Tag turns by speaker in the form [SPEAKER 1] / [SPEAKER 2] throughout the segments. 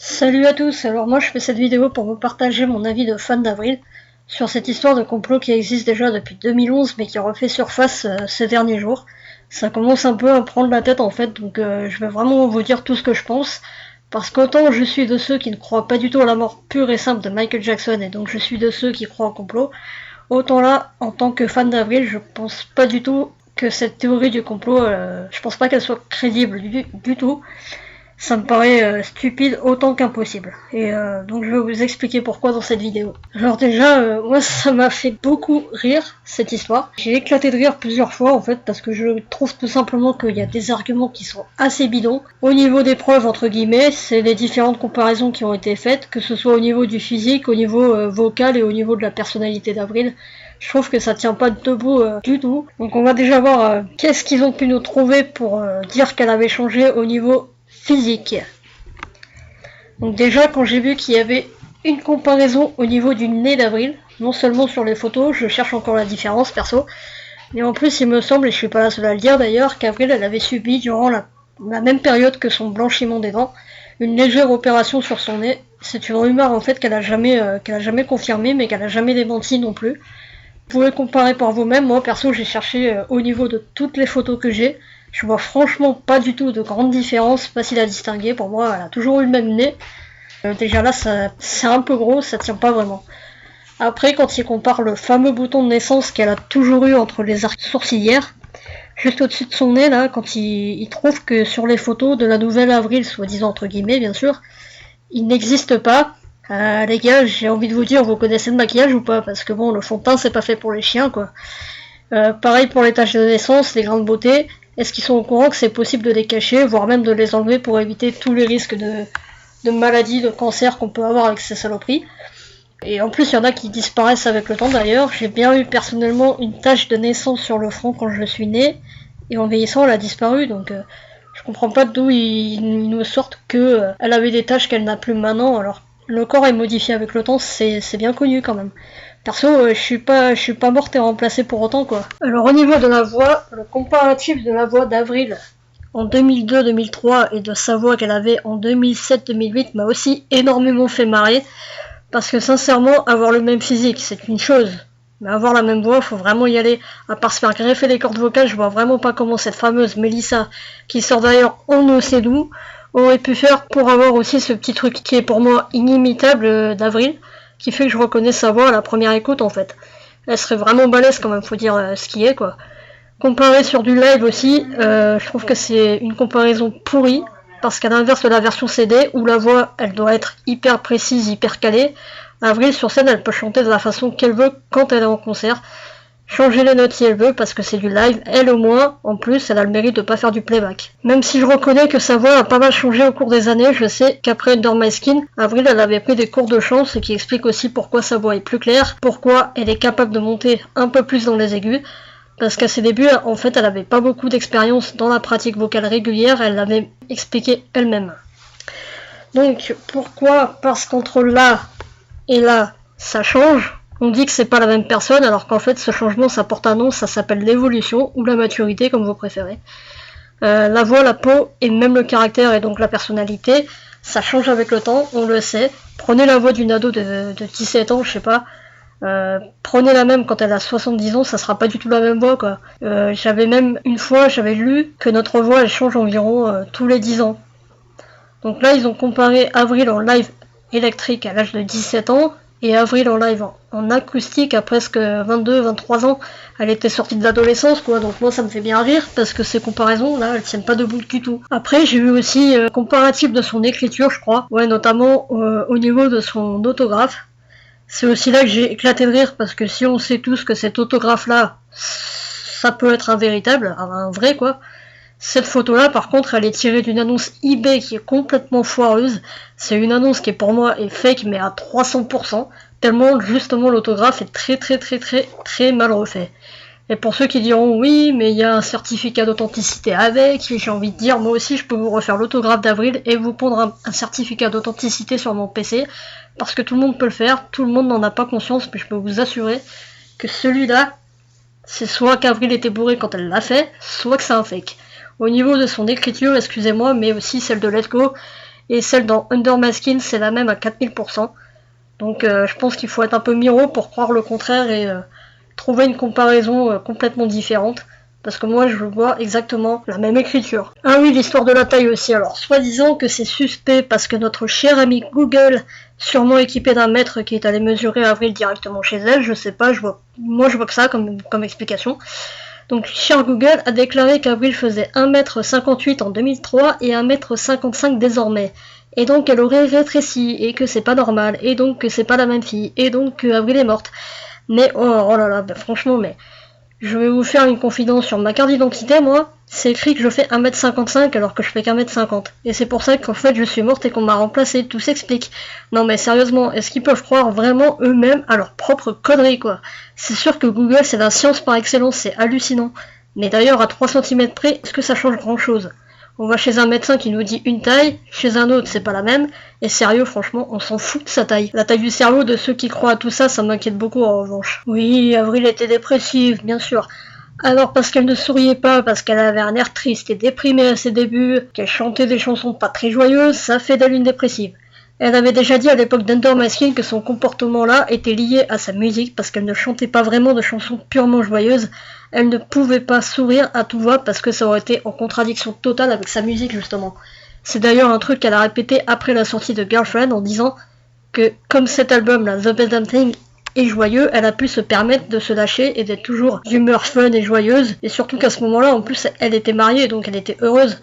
[SPEAKER 1] Salut à tous, alors moi je fais cette vidéo pour vous partager mon avis de fan d'Avril sur cette histoire de complot qui existe déjà depuis 2011 mais qui refait surface ces derniers jours. Ça commence un peu à prendre la tête en fait, donc je vais vraiment vous dire tout ce que je pense, parce qu'autant je suis de ceux qui ne croient pas du tout à la mort pure et simple de Michael Jackson et donc je suis de ceux qui croient au complot, autant là, en tant que fan d'Avril, je pense pas du tout que cette théorie du complot, je pense pas qu'elle soit crédible du tout. Ça me paraît stupide autant qu'impossible. Et donc je vais vous expliquer pourquoi dans cette vidéo. Alors déjà, moi ça m'a fait beaucoup rire cette histoire. J'ai éclaté de rire plusieurs fois en fait parce que je trouve tout simplement qu'il y a des arguments qui sont assez bidons. Au niveau des preuves entre guillemets, c'est les différentes comparaisons qui ont été faites, que ce soit au niveau du physique, au niveau vocal et au niveau de la personnalité d'Avril. Je trouve que ça tient pas debout du tout. Donc on va déjà voir qu'est-ce qu'ils ont pu nous trouver pour dire qu'elle avait changé au niveau physique. Donc déjà quand j'ai vu qu'il y avait une comparaison au niveau du nez d'Avril, non seulement sur les photos, je cherche encore la différence perso, mais en plus il me semble, et je suis pas la seule à le dire d'ailleurs, qu'Avril elle avait subi durant la même période que son blanchiment des dents, une légère opération sur son nez. C'est une rumeur en fait qu'elle a jamais confirmée mais qu'elle a jamais démenti non plus. Vous pouvez comparer par vous-même, moi perso j'ai cherché au niveau de toutes les photos que j'ai, je vois franchement pas du tout de grande différence, facile à distinguer, pour moi elle a toujours eu le même nez. Déjà là c'est un peu gros, ça tient pas vraiment. Après quand il compare le fameux bouton de naissance qu'elle a toujours eu entre les arcs sourcilières, juste au-dessus de son nez là, quand il trouve que sur les photos de la nouvelle Avril, soi-disant entre guillemets bien sûr, il n'existe pas. Les gars, j'ai envie de vous dire, vous connaissez le maquillage ou pas? Parce que bon, le fond de teint c'est pas fait pour les chiens quoi. Pareil pour les taches de naissance, les grains de beauté. Est-ce qu'ils sont au courant que c'est possible de les cacher, voire même de les enlever pour éviter tous les risques de maladies, de cancer qu'on peut avoir avec ces saloperies? Et en plus, il y en a qui disparaissent avec le temps d'ailleurs. J'ai bien eu personnellement une tache de naissance sur le front quand je suis née, et en vieillissant, elle a disparu. Donc, je comprends pas d'où ils nous sortent que elle avait des taches qu'elle n'a plus maintenant. Alors, le corps est modifié avec le temps, c'est bien connu quand même. Perso, je suis pas morte et remplacée pour autant quoi. Alors au niveau de la voix, le comparatif de la voix d'Avril en 2002-2003 et de sa voix qu'elle avait en 2007-2008 m'a aussi énormément fait marrer, parce que sincèrement, avoir le même physique c'est une chose, mais avoir la même voix, faut vraiment y aller. À part se faire greffer les cordes vocales, je vois vraiment pas comment cette fameuse Mélissa, qui sort d'ailleurs en Océdou, aurait pu faire pour avoir aussi ce petit truc qui est pour moi inimitable d'Avril, qui fait que je reconnais sa voix à la première écoute en fait. Elle serait vraiment balèze quand même, faut dire ce qui est quoi. Comparé sur du live aussi, je trouve que c'est une comparaison pourrie, parce qu'à l'inverse de la version CD, où la voix elle doit être hyper précise, hyper calée, Avril sur scène elle peut chanter de la façon qu'elle veut quand elle est en concert, changer les notes si elle veut parce que c'est du live, elle au moins, en plus, elle a le mérite de pas faire du playback. Même si je reconnais que sa voix a pas mal changé au cours des années, je sais qu'après Under My Skin, Avril elle avait pris des cours de chant, ce qui explique aussi pourquoi sa voix est plus claire, pourquoi elle est capable de monter un peu plus dans les aigus, parce qu'à ses débuts, en fait, elle avait pas beaucoup d'expérience dans la pratique vocale régulière, elle l'avait expliqué elle-même. Donc, pourquoi? Parce qu'entre là et là, ça change. On dit que c'est pas la même personne, alors qu'en fait ce changement ça porte un nom, ça s'appelle l'évolution ou la maturité comme vous préférez. La voix, la peau et même le caractère et donc la personnalité, ça change avec le temps, on le sait. Prenez la voix d'une ado de 17 ans, je sais pas, prenez la même quand elle a 70 ans, ça sera pas du tout la même voix quoi. J'avais même une fois, j'avais lu que notre voix elle change environ tous les 10 ans. Donc là ils ont comparé Avril en live électrique à l'âge de 17 ans, et Avril en live en acoustique à presque 22-23 ans. Elle était sortie de l'adolescence quoi, donc moi ça me fait bien rire parce que ces comparaisons là elles tiennent pas debout du tout. Après j'ai vu aussi comparatif de son écriture je crois, ouais notamment au niveau de son autographe. C'est aussi là que j'ai éclaté de rire parce que si on sait tous que cet autographe là ça peut être un véritable, un vrai quoi. Cette photo-là, par contre, elle est tirée d'une annonce eBay qui est complètement foireuse. C'est une annonce qui, pour moi, est fake, mais à 300%, tellement, justement, l'autographe est très mal refait. Et pour ceux qui diront, oui, mais il y a un certificat d'authenticité avec, j'ai envie de dire, moi aussi, je peux vous refaire l'autographe d'Avril et vous pondre un certificat d'authenticité sur mon PC, parce que tout le monde peut le faire, tout le monde n'en a pas conscience, mais je peux vous assurer que celui-là, c'est soit qu'Avril était bourré quand elle l'a fait, soit que c'est un fake. Au niveau de son écriture, excusez-moi, mais aussi celle de Let's Go, et celle dans Under My Skin c'est la même à 4000%. Donc je pense qu'il faut être un peu miro pour croire le contraire et trouver une comparaison complètement différente. Parce que moi je vois exactement la même écriture. Ah oui, l'histoire de la taille aussi. Alors, soi-disant que c'est suspect parce que notre cher ami Google, sûrement équipé d'un maître qui est allé mesurer Avril directement chez elle, je sais pas, moi je vois que ça comme explication. Donc, cher Google a déclaré qu'Avril faisait 1m58 en 2003 et 1m55 désormais. Et donc elle aurait rétréci, et que c'est pas normal, et donc que c'est pas la même fille, et donc que Avril est morte. Mais oh là là, bah, franchement, mais... Je vais vous faire une confidence sur ma carte d'identité, moi. C'est écrit que je fais 1m55 alors que je fais qu'1m50. Et c'est pour ça qu'en fait je suis morte et qu'on m'a remplacée. Tout s'explique. Non mais sérieusement, est-ce qu'ils peuvent croire vraiment eux-mêmes à leur propre connerie quoi? C'est sûr que Google c'est la science par excellence, c'est hallucinant. Mais d'ailleurs à 3 cm près, est-ce que ça change grand chose? On va chez un médecin qui nous dit une taille, chez un autre c'est pas la même, et sérieux franchement on s'en fout de sa taille. La taille du cerveau de ceux qui croient à tout ça, ça m'inquiète beaucoup en revanche. Oui, Avril était dépressive, bien sûr. Alors parce qu'elle ne souriait pas, parce qu'elle avait un air triste et déprimé à ses débuts, qu'elle chantait des chansons pas très joyeuses, ça fait d'elle une dépressive. Elle avait déjà dit à l'époque d'Under My Skin que son comportement là était lié à sa musique parce qu'elle ne chantait pas vraiment de chansons purement joyeuses. Elle ne pouvait pas sourire à tout va parce que ça aurait été en contradiction totale avec sa musique justement. C'est d'ailleurs un truc qu'elle a répété après la sortie de Girlfriend en disant que comme cet album là, The Best Damn Thing, est joyeux, elle a pu se permettre de se lâcher et d'être toujours d'humeur fun et joyeuse. Et surtout qu'à ce moment-là, en plus, elle était mariée donc elle était heureuse.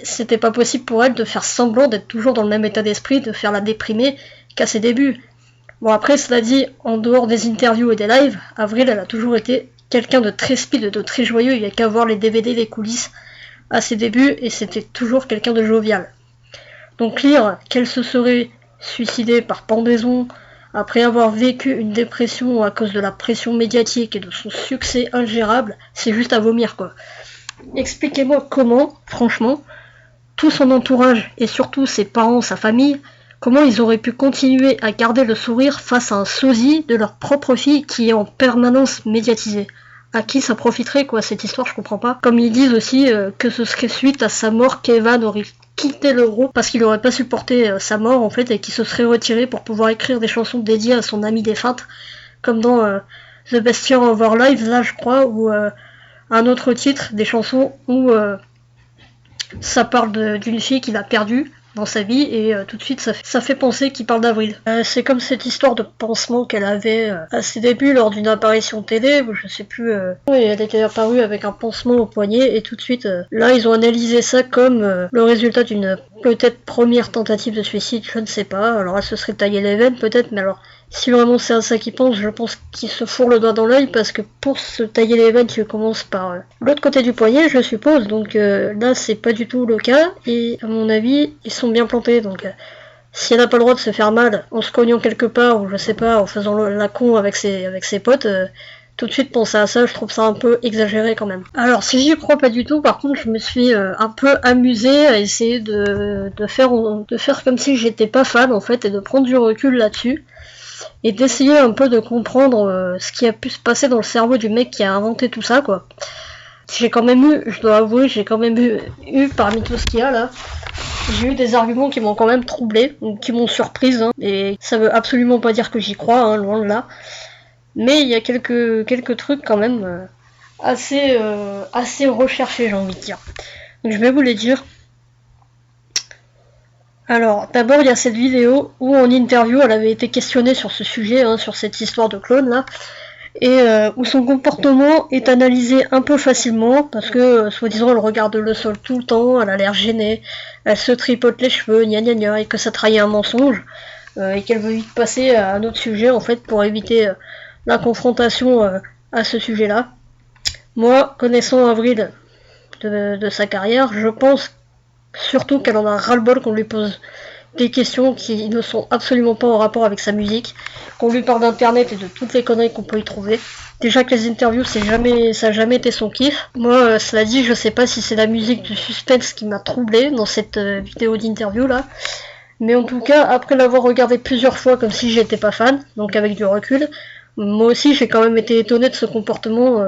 [SPEAKER 1] C'était pas possible pour elle de faire semblant d'être toujours dans le même état d'esprit, de faire la déprimée qu'à ses débuts. Bon après, cela dit, en dehors des interviews et des lives, Avril elle a toujours été quelqu'un de très speed, de très joyeux, il n'y a qu'à voir les DVD, les coulisses à ses débuts, et c'était toujours quelqu'un de jovial. Donc lire qu'elle se serait suicidée par pendaison, après avoir vécu une dépression à cause de la pression médiatique et de son succès ingérable, c'est juste à vomir quoi. Expliquez-moi comment, franchement, tout son entourage et surtout ses parents, sa famille, comment ils auraient pu continuer à garder le sourire face à un sosie de leur propre fille qui est en permanence médiatisée. À qui ça profiterait quoi cette histoire, je comprends pas. Comme ils disent aussi que ce serait suite à sa mort qu'Evan aurait quitté le groupe parce qu'il aurait pas supporté sa mort en fait et qu'il se serait retiré pour pouvoir écrire des chansons dédiées à son amie défunte, comme dans The Best Year of Our Lives là je crois, ou un autre titre, des chansons où ça parle d'une fille qu'il a perdue dans sa vie et tout de suite ça fait penser qu'il parle d'Avril. C'est comme cette histoire de pansement qu'elle avait à ses débuts lors d'une apparition télé, où je sais plus, et elle était apparue avec un pansement au poignet et tout de suite là ils ont analysé ça comme le résultat d'une peut-être première tentative de suicide, je ne sais pas, alors elle se serait taillée les veines peut-être, mais alors si vraiment c'est à ça qu'il pense, je pense qu'il se fourre le doigt dans l'œil parce que pour se tailler les veines, tu commences par l'autre côté du poignet, je suppose. Donc là, c'est pas du tout le cas. Et à mon avis, ils sont bien plantés. Donc si elle n'a pas le droit de se faire mal en se cognant quelque part, ou je sais pas, en faisant la con avec ses potes, tout de suite penser à ça, je trouve ça un peu exagéré quand même. Alors si j'y crois pas du tout, par contre, je me suis un peu amusée à essayer de faire comme si j'étais pas fan en fait et de prendre du recul là-dessus. Et d'essayer un peu de comprendre ce qui a pu se passer dans le cerveau du mec qui a inventé tout ça, quoi. J'ai quand même eu, je dois avouer, eu parmi tout ce qu'il y a là, j'ai eu des arguments qui m'ont quand même troublé, ou qui m'ont surprise, hein, et ça veut absolument pas dire que j'y crois, hein, loin de là. Mais il y a quelques trucs quand même assez recherchés, j'ai envie de dire. Donc je vais vous les dire. Alors, d'abord, il y a cette vidéo où en interview, elle avait été questionnée sur ce sujet, hein, sur cette histoire de clone là, et où son comportement est analysé un peu facilement, parce que, soi-disant, elle regarde le sol tout le temps, elle a l'air gênée, elle se tripote les cheveux, gna gna gna, et que ça trahit un mensonge, et qu'elle veut vite passer à un autre sujet, en fait, pour éviter la confrontation à ce sujet-là. Moi, connaissant Avril de sa carrière, je pense surtout qu'elle en a ras-le-bol qu'on lui pose des questions qui ne sont absolument pas en rapport avec sa musique, qu'on lui parle d'internet et de toutes les conneries qu'on peut y trouver. Déjà que les interviews, ça a jamais été son kiff. Moi, cela dit, je sais pas si c'est la musique du suspense qui m'a troublé dans cette vidéo d'interview là. Mais en tout cas, après l'avoir regardé plusieurs fois comme si j'étais pas fan, donc avec du recul, moi aussi j'ai quand même été étonné de ce comportement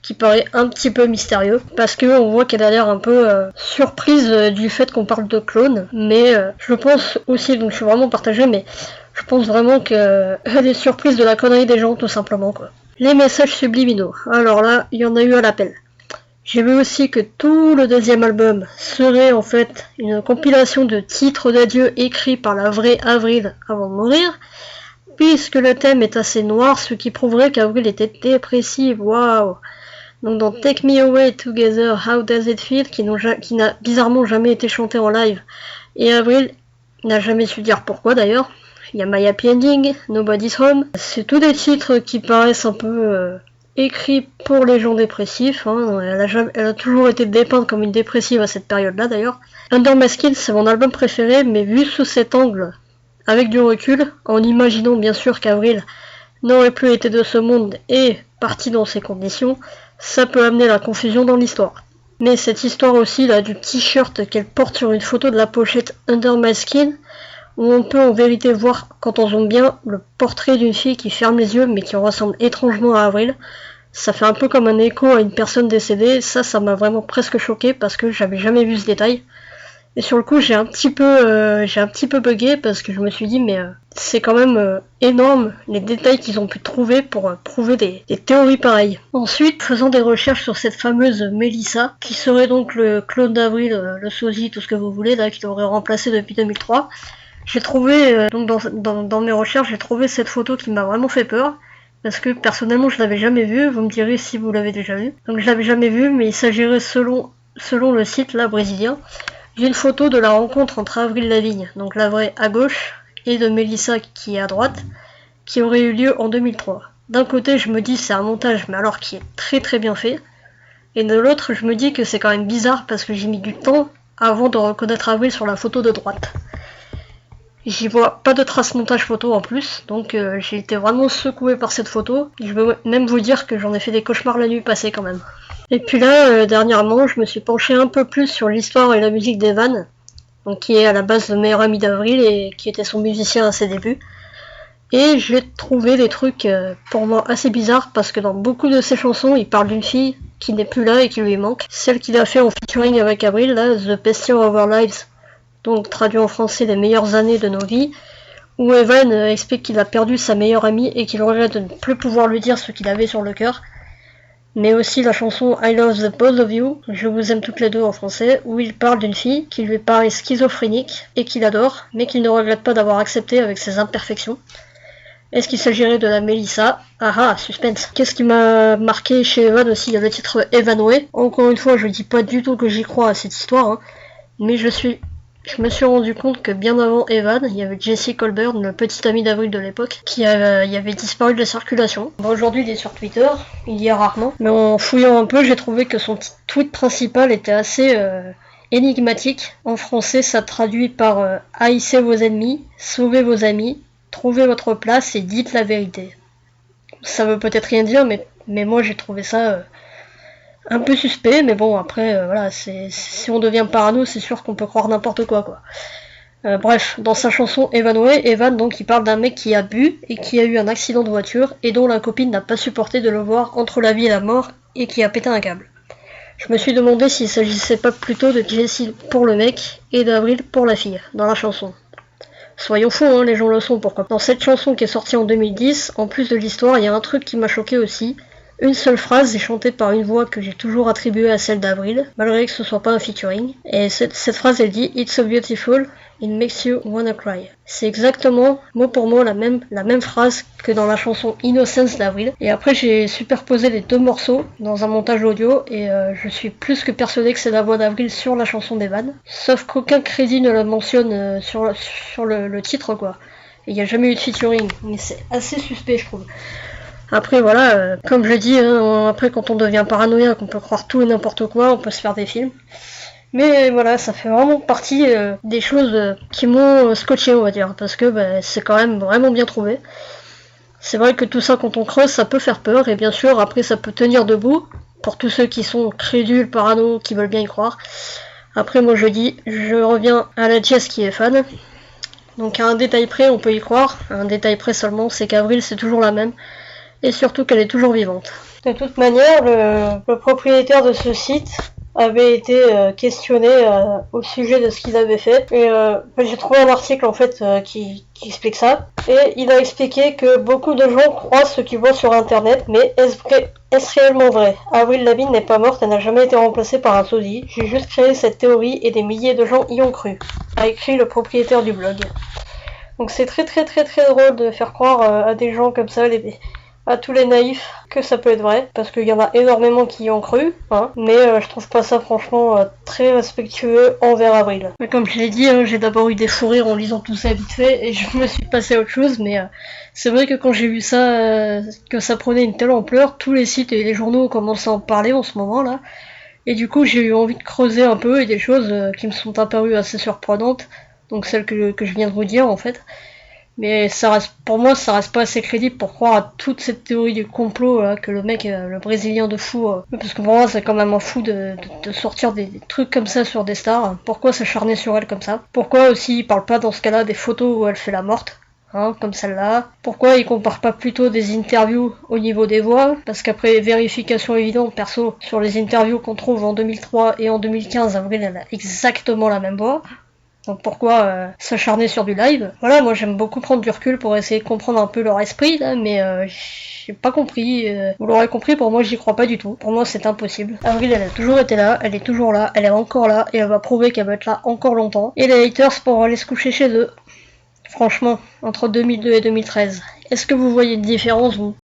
[SPEAKER 1] qui paraît un petit peu mystérieux, parce que on voit qu'elle a l'air un peu surprise du fait qu'on parle de clone, mais je pense aussi, donc je suis vraiment partagée, mais je pense vraiment qu'elle est surprise de la connerie des gens, tout simplement, quoi. Les messages subliminaux, alors là, il y en a eu à l'appel. J'ai vu aussi que tout le deuxième album serait en fait une compilation de titres d'adieu écrits par la vraie Avril avant de mourir, puisque le thème est assez noir, ce qui prouverait qu'Avril était dépressive, waouh. Donc dans Take Me Away Together, How Does It Feel, qui n'a bizarrement jamais été chanté en live, et Avril n'a jamais su dire pourquoi d'ailleurs. Il y a My Happy Ending, Nobody's Home, c'est tous des titres qui paraissent un peu écrits pour les gens dépressifs, hein. Elle a toujours été dépeinte comme une dépressive à cette période-là d'ailleurs. Under My Skin, c'est mon album préféré, mais vu sous cet angle, avec du recul, en imaginant bien sûr qu'Avril n'aurait plus été de ce monde et parti dans ces conditions, ça peut amener la confusion dans l'histoire. Mais cette histoire aussi là du t-shirt qu'elle porte sur une photo de la pochette Under My Skin, où on peut en vérité voir, quand on zoome bien, le portrait d'une fille qui ferme les yeux mais qui ressemble étrangement à Avril. Ça fait un peu comme un écho à une personne décédée, ça m'a vraiment presque choqué parce que j'avais jamais vu ce détail. Et sur le coup j'ai un petit peu bugué parce que je me suis dit mais c'est quand même énorme les détails qu'ils ont pu trouver pour prouver des théories pareilles. Ensuite, faisant des recherches sur cette fameuse Melissa, qui serait donc le clone d'Avril, le sosie, tout ce que vous voulez, là, qui l'aurait remplacé depuis 2003, j'ai trouvé, donc dans mes recherches, j'ai trouvé cette photo qui m'a vraiment fait peur, parce que personnellement je l'avais jamais vue, vous me direz si vous l'avez déjà vue. Donc je l'avais jamais vue, mais il s'agirait selon le site là brésilien, d'une photo de la rencontre entre Avril Lavigne, donc la vraie à gauche, et de Melissa qui est à droite, qui aurait eu lieu en 2003. D'un côté je me dis c'est un montage, mais alors qui est très très bien fait, et de l'autre je me dis que c'est quand même bizarre parce que j'ai mis du temps avant de reconnaître Avril sur la photo de droite. J'y vois pas de trace montage photo en plus, donc j'ai été vraiment secoué par cette photo. Je veux même vous dire que j'en ai fait des cauchemars la nuit passée quand même. Et puis là, dernièrement, je me suis penché un peu plus sur l'histoire et la musique d'Evan, donc qui est à la base le meilleur ami d'Avril et qui était son musicien à ses débuts. Et j'ai trouvé des trucs pour moi assez bizarres parce que dans beaucoup de ses chansons, il parle d'une fille qui n'est plus là et qui lui manque. Celle qu'il a fait en featuring avec Avril, là, The Best Year of Our Lives, donc traduit en français les meilleures années de nos vies, où Evan explique qu'il a perdu sa meilleure amie et qu'il regrette de ne plus pouvoir lui dire ce qu'il avait sur le cœur. Mais aussi la chanson I Love the Both of You, je vous aime toutes les deux en français, où il parle d'une fille qui lui paraît schizophrénique et qu'il adore, mais qu'il ne regrette pas d'avoir accepté avec ses imperfections. Est-ce qu'il s'agirait de la Melissa? Ah, suspense. Qu'est-ce qui m'a marqué chez Evan aussi? Il y a le titre Evan Way. Encore une fois, je dis pas du tout que j'y crois à cette histoire, hein, mais je me suis rendu compte que bien avant Evan, il y avait Jesse Colbert, le petit ami d'Avril de l'époque, qui avait disparu de la circulation. Bon, aujourd'hui il est sur Twitter, il y est rarement, mais en fouillant un peu, j'ai trouvé que son tweet principal était assez énigmatique. En français, ça traduit par haïssez vos ennemis, sauvez vos amis, trouvez votre place et dites la vérité. Ça veut peut-être rien dire, mais moi j'ai trouvé ça un peu suspect, mais bon après voilà, si on devient parano, c'est sûr qu'on peut croire n'importe quoi. Bref, dans sa chanson Evan Way, Evan donc il parle d'un mec qui a bu et qui a eu un accident de voiture et dont la copine n'a pas supporté de le voir entre la vie et la mort et qui a pété un câble. Je me suis demandé s'il s'agissait pas plutôt de Jesse pour le mec et d'Avril pour la fille dans la chanson. Soyons fous, hein, les gens le sont, pourquoi. Dans cette chanson qui est sortie en 2010, en plus de l'histoire, il y a un truc qui m'a choqué aussi. Une seule phrase est chantée par une voix que j'ai toujours attribuée à celle d'Avril, malgré que ce soit pas un featuring. Et cette phrase elle dit It's so beautiful, it makes you wanna cry. C'est exactement, mot pour mot, la même phrase que dans la chanson Innocence d'Avril. Et après j'ai superposé les deux morceaux dans un montage audio et je suis plus que persuadé que c'est la voix d'Avril sur la chanson d'Evan. Sauf qu'aucun crédit ne la mentionne sur le titre quoi. Et il n'y a jamais eu de featuring, mais c'est assez suspect je trouve. Après voilà, comme je dis, hein, après quand on devient paranoïaque, on peut croire tout et n'importe quoi, on peut se faire des films. Mais voilà, ça fait vraiment partie des choses qui m'ont scotché, on va dire, parce que c'est quand même vraiment bien trouvé. C'est vrai que tout ça, quand on creuse, ça peut faire peur, et bien sûr, après ça peut tenir debout, pour tous ceux qui sont crédules, parano, qui veulent bien y croire. Après moi je dis, je reviens à la Jess qui est fan. Donc à un détail près, on peut y croire, à un détail près seulement, c'est qu'Avril c'est toujours la même. Et surtout qu'elle est toujours vivante. De toute manière, le propriétaire de ce site avait été questionné au sujet de ce qu'ils avaient fait, et j'ai trouvé un article en fait qui explique ça, et il a expliqué que beaucoup de gens croient ce qu'ils voient sur internet, mais est-ce réellement vrai? Avril Lavigne n'est pas morte, elle n'a jamais été remplacée par un sosie, j'ai juste créé cette théorie et des milliers de gens y ont cru, a écrit le propriétaire du blog. Donc c'est très drôle de faire croire à des gens comme ça, à tous les naïfs, que ça peut être vrai, parce qu'il y en a énormément qui y ont cru, hein, mais je trouve pas ça franchement très respectueux envers Avril. Mais comme je l'ai dit, j'ai d'abord eu des fous rires en lisant tout ça vite fait, et je me suis passé à autre chose, mais c'est vrai que quand j'ai vu ça, que ça prenait une telle ampleur, tous les sites et les journaux commencent à en parler en ce moment là, et du coup j'ai eu envie de creuser un peu, et des choses qui me sont apparues assez surprenantes, donc celles que je viens de vous dire en fait. Mais pour moi, ça reste pas assez crédible pour croire à toute cette théorie du complot que le mec, le brésilien de fou, parce que pour moi c'est quand même un fou de sortir des trucs comme ça sur des stars. Pourquoi s'acharner sur elle comme ça? Pourquoi aussi il parle pas dans ce cas-là des photos où elle fait la morte, hein, comme celle-là? Pourquoi il compare pas plutôt des interviews au niveau des voix? Parce qu'après vérification évidente, perso, sur les interviews qu'on trouve en 2003 et en 2015, Avril elle a exactement la même voix. Donc pourquoi s'acharner sur du live? Voilà, moi j'aime beaucoup prendre du recul pour essayer de comprendre un peu leur esprit là, mais j'ai pas compris. Vous l'aurez compris, pour moi j'y crois pas du tout. Pour moi c'est impossible. Avril elle a toujours été là, elle est toujours là, elle est encore là, et elle va prouver qu'elle va être là encore longtemps. Et les haters pourront aller se coucher chez eux. Franchement, entre 2002 et 2013. Est-ce que vous voyez une différence, vous?